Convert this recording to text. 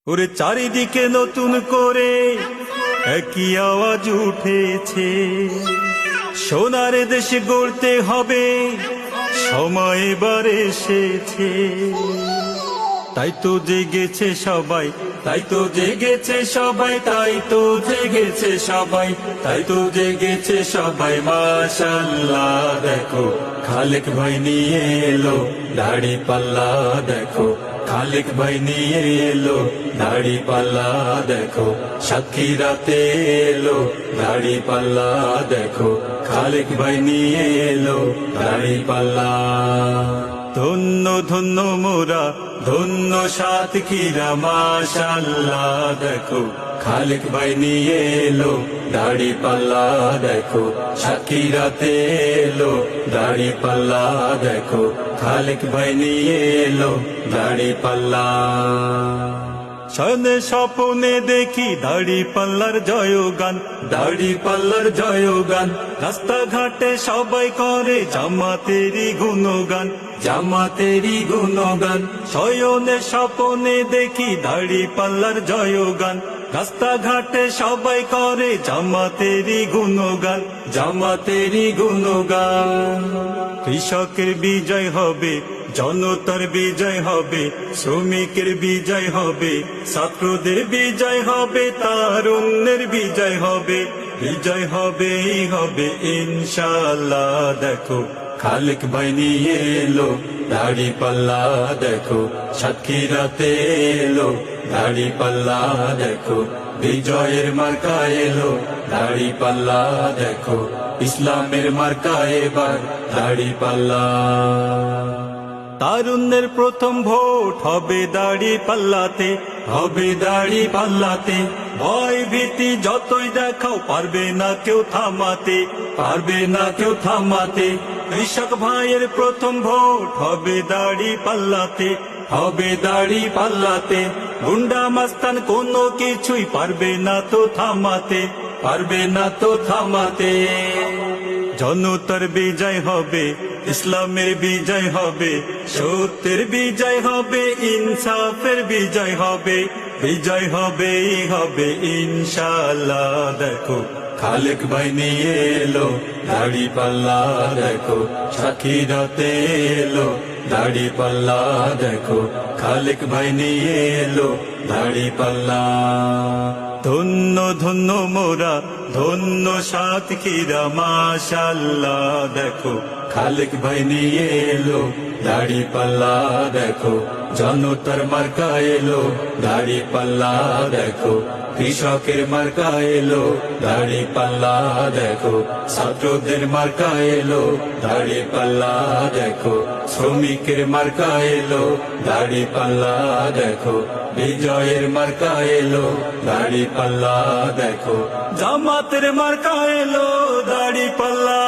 ওরে চারিদিকে নতুন করে একই আওয়াজ উঠেছে, সোনার দেশ গড়তে হবে, সময় এবার এসেছে। তাই তো জেগেছে সবাই, তাই তো জেগেছে সবাই, তাই তো জেগেছে সবাই, তাই তো জেগেছে সবাই। মাশাআল্লাহ দেখো খালেক ভাই নিয়ে এলো দাড়ি পাল্লা, দেখো খালেক ভাই নিয়ে এলো দাড়ি পাল্লা, দেখো সাক্ষীরাতে এলো দাড়ি পাল্লা, দেখো খালেক ভাই নিয়ে এলো দাড়ি পাল্লা। ধন্য ধন্য মোরা, ধন্য সাতক্ষীরা, মাশাআল্লাহ দেখো খালেক ভাই নিয়ে এলো দাড়ি পাল্লা, দেখো সাতক্ষীরাতে এলো দাড়ি পাল্লা, দেখো খালেক ভাই নিয়ে এলো দাড়ি পাল্লা। শয়নে স্বপনে দেখি দাড়ি পাল্লার জয়গান, দাড়ি পাল্লার জয়গান। রাস্তাঘাটে সবাই করে জামাতেরই গুণগান, জামাতেরই গুণগান। শয়নে স্বপনে দেখি দাড়ি পাল্লার জয়গান, রাস্তাঘাটে সবাই করে জামাতেরই গুণগান, জামাতেরই গুণগান। কৃষকের বিজয় হবে, জনতার বিজয় হবে, শ্রমিকের বিজয় হবে, ছাত্রদের বিজয় হবে, তারুণ্যের বিজয় হবে, বিজয় হবে হবে ইনশাআল্লাহ। দেখো খালেক ভাই নিয়ে এলো দাড়ি পাল্লা, দেখো সাতক্ষীরাতে এলো দাড়ি পাল্লা, দেখো বিজয়ের মার্কা এলো দাড়ি পাল্লা, দেখো ইসলামের মার্কা এবার দাড়ি পাল্লা। তারুণ্যের প্রথম ভোট হবে দাড়ি পাল্লাতে, হবে দাড়ি পাল্লাতে। ভয় ভীতি যতই দেখাও পারবে না কেউ থামাতে, পারবে না কেউ থামাতে। কৃষক ভাইয়ের প্রথম ভোট হবে দাড়ি পাল্লাতে, হবে দাড়ি পাল্লাতে। গুন্ডা মাস্তান কোনো কিছুই পারবে না তো থামাতে, পারবে না তো থামাতে। জনতার বিজয় হবে, ইসলামের বিজয় হবে, সত্যের বিজয় হবে, ইনসাফের বিজয় হবে, বিজয় হবে হবে ইনশাআল্লাহ। দেখো খালেক ভাই নিয়ে এলো দাড়ি পাল্লা, দেখো সাক্ষীরাতে এলো দাড়ি পাল্লা, দেখো খালেক ভাই নিয়ে এলো দাড়ি পাল্লা। ধন্য ধন্য মোরা, ধন্য সাতক্ষীরা, মাশাআল্লাহ দেখো খালেক ভাই নিয়ে এলো দাড়ি পাল্লা, দেখো জনতার মার্কা এলো দাড়ি পাল্লা, দেখো কৃষকের মার্কা এলো দাড়ি পাল্লা, দেখো ছাত্রদের মার্কা এলো দাড়ি পাল্লা, দেখো শ্রমিকের মার্কা এলো দাড়ি পাল্লা, দেখো বিজয়ের মার্কা এলো দাড়ি পাল্লা, দেখো জামাতের মার্কা এলো দাড়ি পাল্লা।